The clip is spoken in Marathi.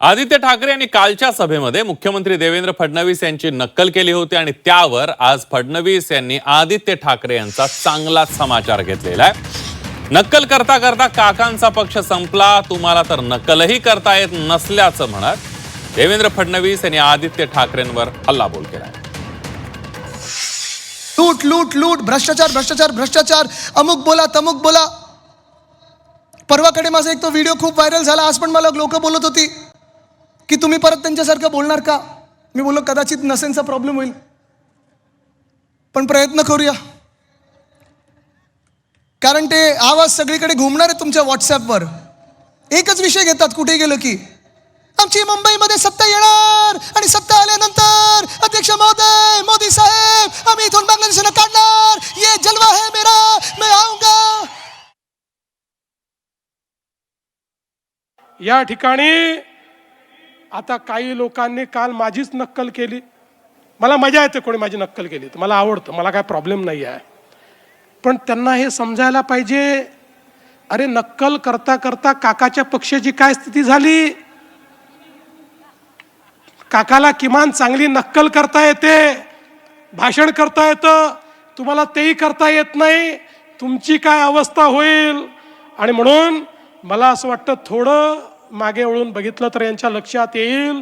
आदित्य ठाकरे यांनी कालच्या सभेमध्ये मुख्यमंत्री देवेंद्र फडणवीस यांची नक्कल केली होती आणि त्यावर आज फडणवीस यांनी आदित्य ठाकरे यांचा चांगलाच समाचार घेतलेला आहे। नक्कल करता करता काकांचा पक्ष संपला, तुम्हाला तर नक्कलही करता येत नसल्याचं म्हणत देवेंद्र फडणवीस यांनी आदित्य ठाकरेंवर हल्लाबोल केला। लूट लूट लूट, भ्रष्टाचार भ्रष्टाचार भ्रष्टाचार, अमुक बोला तमुक बोला। परवाकडे माझा एक तो व्हिडिओ खूप व्हायरल झाला। आज पण मला लोक बोलत होती की तुम्ही परत त्यांच्यासारखं बोलणार का। मी बोललो कदाचित नसेनचा प्रॉब्लेम होईल, पण प्रयत्न करूया, कारण ते आवाज सगळीकडे घुमणार आहे तुमच्या व्हॉट्सअपवर। एकच विषय घेतात कुठे गेलो की आमची मुंबईमध्ये सत्ता येणार आणि सत्ता आल्यानंतर अध्यक्ष महोदय, मोदी साहेब, आम्ही इथून बांगलादेशाला काढणार, ये जलवा है मेरा, मैं आऊंगा। या ठिकाणी आता काही लोकांनी काल माझीच नक्कल केली। मला मजा येते कोणी माझी नक्कल केली तर, मला आवडतं, मला काय प्रॉब्लेम नाही आहे। पण त्यांना हे समजायला पाहिजे, अरे नक्कल करता करता काकाच्या पक्षाची काय स्थिती झाली। काकाला किमान चांगली नक्कल करता येते, भाषण करता येतं, तुम्हाला तेही करता येत नाही, तुमची काय अवस्था होईल। आणि म्हणून मला असं वाटतं थोडं मागे वळून बघितलं तर यांच्या लक्षात येईल